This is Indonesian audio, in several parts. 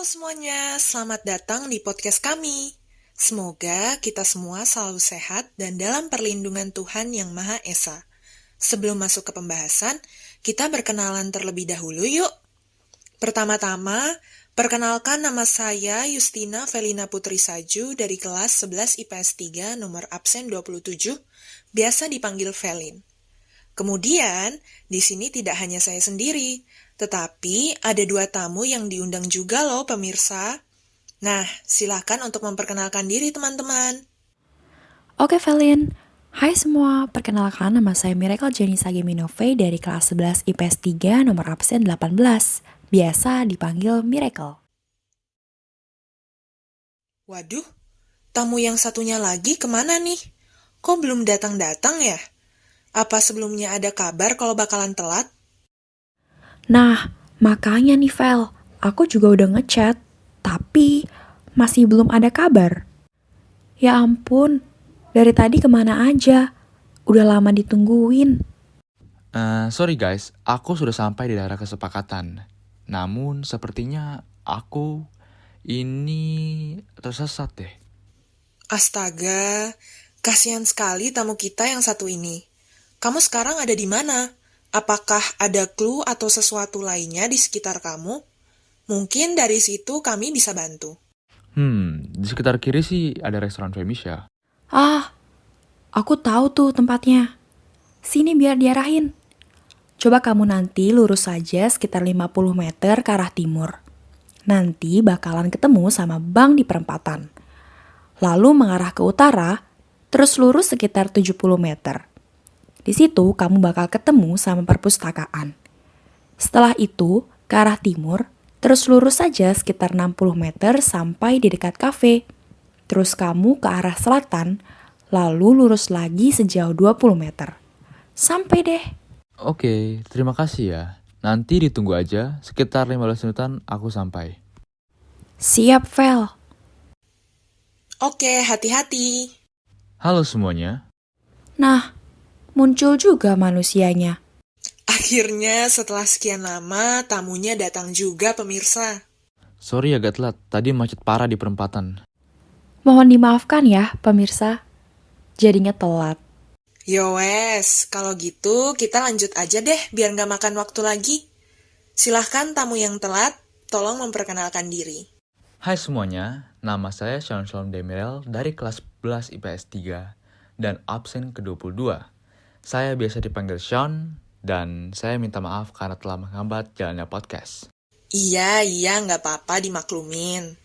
Halo semuanya, selamat datang di podcast kami. Semoga kita semua selalu sehat dan dalam perlindungan Tuhan Yang Maha Esa. Sebelum masuk ke pembahasan, kita berkenalan terlebih dahulu yuk. Pertama-tama, perkenalkan nama saya Justina Felina Putri Saju dari kelas 11 IPS 3 nomor absen 27, biasa dipanggil Felin. Kemudian, di sini tidak hanya saya sendiri, tetapi ada 2 tamu yang diundang juga loh pemirsa. Nah, silakan untuk memperkenalkan diri teman-teman. Oke Felin, hai semua, perkenalkan nama saya Miracle Jenisa Geminove dari kelas 11 IPS 3 nomor absen 18, biasa dipanggil Miracle. Waduh, tamu yang satunya lagi kemana nih? Kok belum datang-datang ya? Apa sebelumnya ada kabar kalau bakalan telat? Nah, makanya nih Vel, aku juga udah ngechat, tapi masih belum ada kabar. Ya ampun, dari tadi kemana aja? Udah lama ditungguin. Sorry guys, aku sudah sampai di daerah kesepakatan. Namun sepertinya aku ini tersesat deh. Astaga, kasihan sekali tamu kita yang satu ini. Kamu sekarang ada di mana? Apakah ada clue atau sesuatu lainnya di sekitar kamu? Mungkin dari situ kami bisa bantu. Di sekitar kiri sih ada restoran Femisha. Ah, aku tahu tuh tempatnya. Sini biar diarahin. Coba kamu nanti lurus saja sekitar 50 meter ke arah timur. Nanti bakalan ketemu sama bank di perempatan. Lalu mengarah ke utara, terus lurus sekitar 70 meter. Di situ kamu bakal ketemu sama perpustakaan. Setelah itu, ke arah timur, terus lurus saja sekitar 60 meter sampai di dekat kafe. Terus kamu ke arah selatan, lalu lurus lagi sejauh 20 meter. Sampai deh. Oke, terima kasih ya. Nanti ditunggu aja, sekitar 15 menitan aku sampai. Siap, Vel. Oke, hati-hati. Halo semuanya. Nah, muncul juga manusianya. Akhirnya setelah sekian lama, tamunya datang juga pemirsa. Sorry agak telat, tadi macet parah di perempatan. Mohon dimaafkan ya, pemirsa. Jadinya telat. Yowes, kalau gitu kita lanjut aja deh biar nggak makan waktu lagi. Silahkan tamu yang telat, tolong memperkenalkan diri. Hai semuanya, nama saya Sean Demirel dari kelas 11 IPS 3 dan absen ke-22. Saya biasa dipanggil Sean dan saya minta maaf karena telah menghambat jalannya podcast. Iya, nggak apa-apa dimaklumin.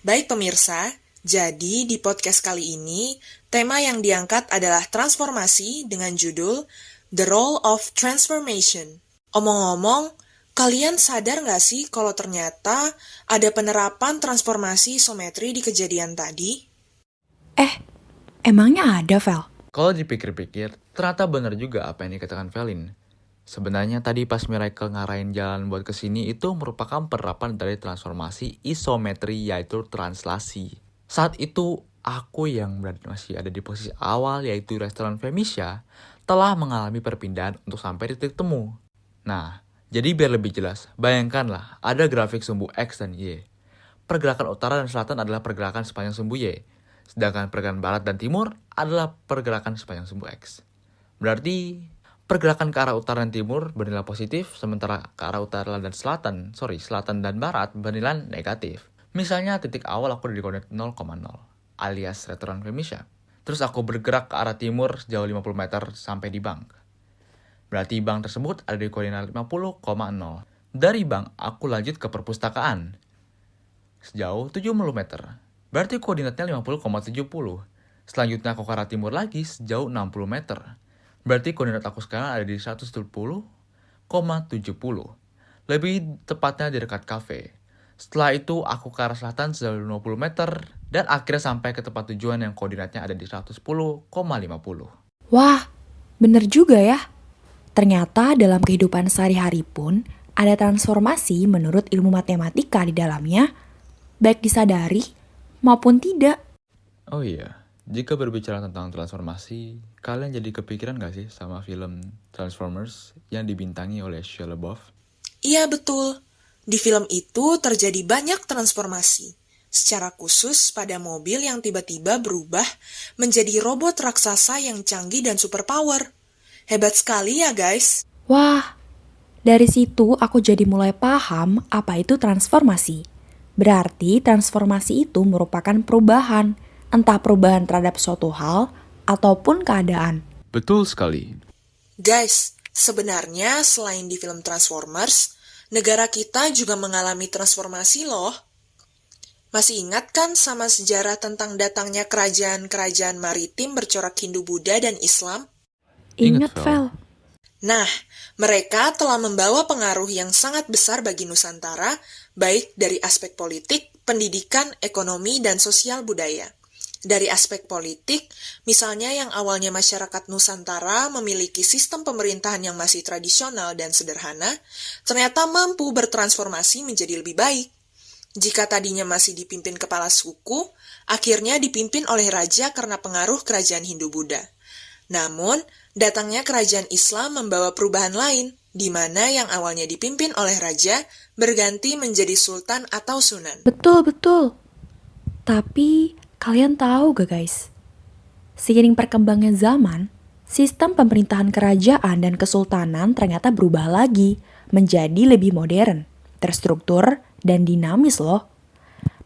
Baik pemirsa, jadi di podcast kali ini, tema yang diangkat adalah transformasi dengan judul The Role of Transformation. Omong-omong, kalian sadar nggak sih kalau ternyata ada penerapan transformasi isometri di kejadian tadi? Emangnya ada, Vel? Kalau dipikir-pikir, ternyata benar juga apa yang dikatakan Felin. Sebenarnya tadi pas Miracle ngarahin jalan buat kesini itu merupakan penerapan dari transformasi isometri yaitu translasi. Saat itu, aku yang masih ada di posisi awal yaitu restoran Femisha telah mengalami perpindahan untuk sampai di titik temu. Nah, jadi biar lebih jelas, bayangkanlah ada grafik sumbu X dan Y. Pergerakan utara dan selatan adalah pergerakan sepanjang sumbu Y, sedangkan pergerakan barat dan timur adalah pergerakan sepanjang sumbu X. Berarti, pergerakan ke arah utara dan timur bernilai positif, sementara ke arah utara dan selatan dan barat bernilai negatif. Misalnya titik awal aku di koordinat 0,0, alias restoran Femisha. Terus aku bergerak ke arah timur sejauh 50 meter sampai di bank. Berarti bank tersebut ada di koordinat 50,0. Dari bank, aku lanjut ke perpustakaan. Sejauh 70 meter. Berarti koordinatnya 50,70. Selanjutnya aku ke arah timur lagi sejauh 60 meter. Berarti koordinat aku sekarang ada di 170,70. Lebih tepatnya di dekat kafe. Setelah itu aku ke arah selatan sejauh 50 meter. Dan akhirnya sampai ke tempat tujuan yang koordinatnya ada di 110,50. Wah, bener juga ya. Ternyata dalam kehidupan sehari-hari pun ada transformasi menurut ilmu matematika di dalamnya, baik disadari maupun tidak. Oh iya, jika berbicara tentang transformasi, kalian jadi kepikiran gak sih sama film Transformers yang dibintangi oleh Shia LaBeouf? Iya betul. Di film itu terjadi banyak transformasi, secara khusus pada mobil yang tiba-tiba berubah menjadi robot raksasa yang canggih dan superpower. Hebat sekali ya guys. Wah, dari situ aku jadi mulai paham apa itu transformasi. Berarti transformasi itu merupakan perubahan, entah perubahan terhadap suatu hal ataupun keadaan. Betul sekali. Guys, sebenarnya selain di film Transformers, negara kita juga mengalami transformasi loh. Masih ingat kan sama sejarah tentang datangnya kerajaan-kerajaan maritim bercorak Hindu-Buddha dan Islam? Ingat, Fel. Vel. Nah, mereka telah membawa pengaruh yang sangat besar bagi Nusantara, baik dari aspek politik, pendidikan, ekonomi, dan sosial budaya. Dari aspek politik, misalnya yang awalnya masyarakat Nusantara memiliki sistem pemerintahan yang masih tradisional dan sederhana, ternyata mampu bertransformasi menjadi lebih baik. Jika tadinya masih dipimpin kepala suku, akhirnya dipimpin oleh raja karena pengaruh kerajaan Hindu-Buddha. Namun, datangnya kerajaan Islam membawa perubahan lain, di mana yang awalnya dipimpin oleh raja berganti menjadi sultan atau sunan. Betul. Tapi, kalian tahu gak guys? Seiring perkembangan zaman, sistem pemerintahan kerajaan dan kesultanan ternyata berubah lagi menjadi lebih modern, terstruktur, dan dinamis loh.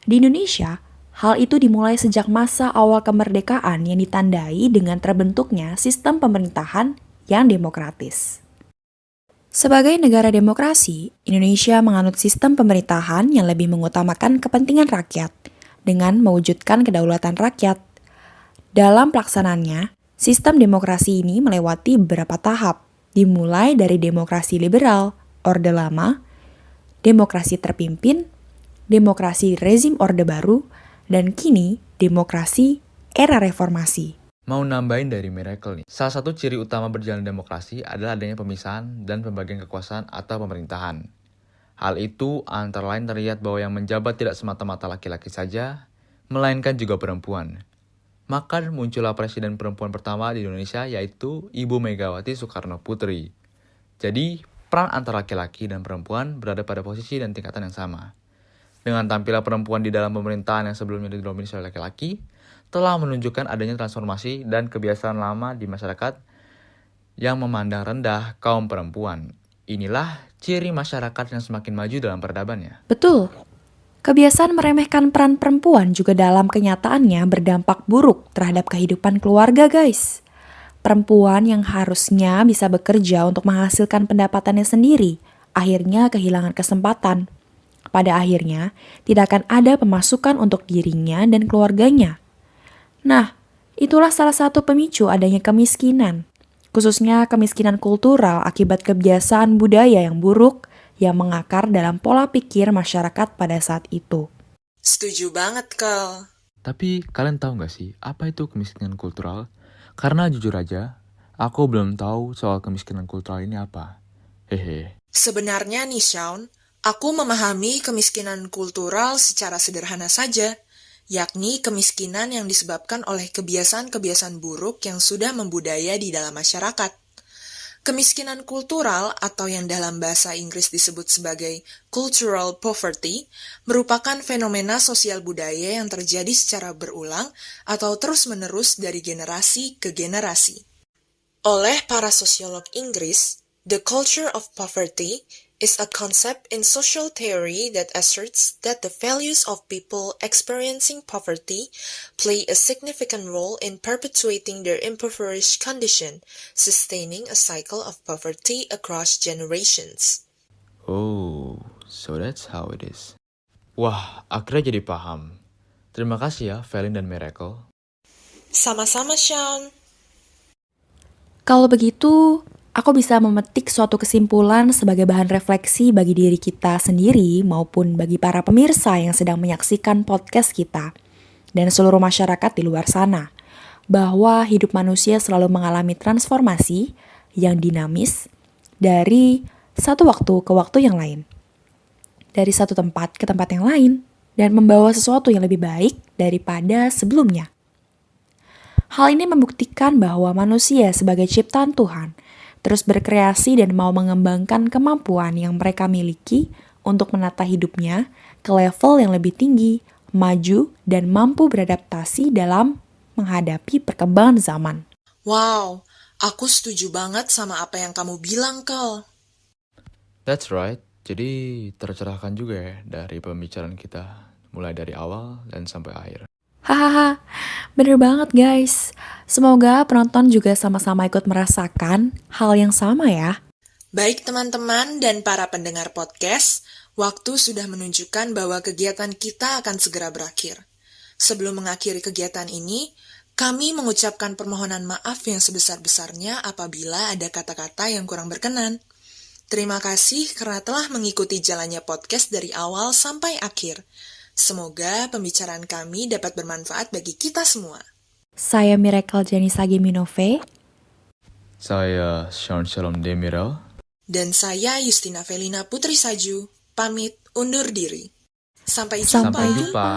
Di Indonesia, hal itu dimulai sejak masa awal kemerdekaan yang ditandai dengan terbentuknya sistem pemerintahan yang demokratis. Sebagai negara demokrasi, Indonesia menganut sistem pemerintahan yang lebih mengutamakan kepentingan rakyat dengan mewujudkan kedaulatan rakyat. Dalam pelaksanaannya, sistem demokrasi ini melewati beberapa tahap, dimulai dari demokrasi liberal, Orde Lama, demokrasi terpimpin, demokrasi rezim Orde Baru, dan kini demokrasi era reformasi. Mau nambahin dari Miracle nih. Salah satu ciri utama berjalan demokrasi adalah adanya pemisahan dan pembagian kekuasaan atau pemerintahan. Hal itu antara lain terlihat bahwa yang menjabat tidak semata-mata laki-laki saja, melainkan juga perempuan. Maka muncullah presiden perempuan pertama di Indonesia yaitu Ibu Megawati Soekarno Putri. Jadi, peran antara laki-laki dan perempuan berada pada posisi dan tingkatan yang sama. Dengan tampilnya perempuan di dalam pemerintahan yang sebelumnya didominasi oleh laki-laki, telah menunjukkan adanya transformasi dan kebiasaan lama di masyarakat yang memandang rendah kaum perempuan. Inilah ciri masyarakat yang semakin maju dalam peradabannya. Betul. Kebiasaan meremehkan peran perempuan juga dalam kenyataannya berdampak buruk terhadap kehidupan keluarga, guys. Perempuan yang harusnya bisa bekerja untuk menghasilkan pendapatannya sendiri, akhirnya kehilangan kesempatan. Pada akhirnya, tidak akan ada pemasukan untuk dirinya dan keluarganya. Nah, itulah salah satu pemicu adanya kemiskinan, khususnya kemiskinan kultural akibat kebiasaan budaya yang buruk yang mengakar dalam pola pikir masyarakat pada saat itu. Setuju banget, Kal. Tapi kalian tahu nggak sih apa itu kemiskinan kultural? Karena jujur aja, aku belum tahu soal kemiskinan kultural ini apa. Hehe. Sebenarnya nih, Shaun, aku memahami kemiskinan kultural secara sederhana saja, yakni kemiskinan yang disebabkan oleh kebiasaan-kebiasaan buruk yang sudah membudaya di dalam masyarakat. Kemiskinan kultural atau yang dalam bahasa Inggris disebut sebagai cultural poverty merupakan fenomena sosial budaya yang terjadi secara berulang atau terus-menerus dari generasi ke generasi. Oleh para sosiolog Inggris, the culture of poverty is a concept in social theory that asserts that the values of people experiencing poverty play a significant role in perpetuating their impoverished condition, sustaining a cycle of poverty across generations. Oh, so that's how it is. Wah, akhirnya jadi paham. Terima kasih ya, Felin dan Miracle. Sama-sama, Sean. Kalau begitu, aku bisa memetik suatu kesimpulan sebagai bahan refleksi bagi diri kita sendiri maupun bagi para pemirsa yang sedang menyaksikan podcast kita dan seluruh masyarakat di luar sana, bahwa hidup manusia selalu mengalami transformasi yang dinamis dari satu waktu ke waktu yang lain, dari satu tempat ke tempat yang lain, dan membawa sesuatu yang lebih baik daripada sebelumnya. Hal ini membuktikan bahwa manusia sebagai ciptaan Tuhan terus berkreasi dan mau mengembangkan kemampuan yang mereka miliki untuk menata hidupnya ke level yang lebih tinggi, maju, dan mampu beradaptasi dalam menghadapi perkembangan zaman. Wow, aku setuju banget sama apa yang kamu bilang, Kel. That's right. Jadi tercerahkan juga ya dari pembicaraan kita, mulai dari awal dan sampai akhir. Hahaha, bener banget guys. Semoga penonton juga sama-sama ikut merasakan hal yang sama ya. Baik teman-teman dan para pendengar podcast, waktu sudah menunjukkan bahwa kegiatan kita akan segera berakhir. Sebelum mengakhiri kegiatan ini, kami mengucapkan permohonan maaf yang sebesar-besarnya apabila ada kata-kata yang kurang berkenan. Terima kasih karena telah mengikuti jalannya podcast dari awal sampai akhir. Semoga pembicaraan kami dapat bermanfaat bagi kita semua. Saya Miracle Janisa Geminove. Saya Sean Shalom Demiral. Dan saya Justina Felina Putri Saju, pamit undur diri. Sampai jumpa. Sampai jumpa.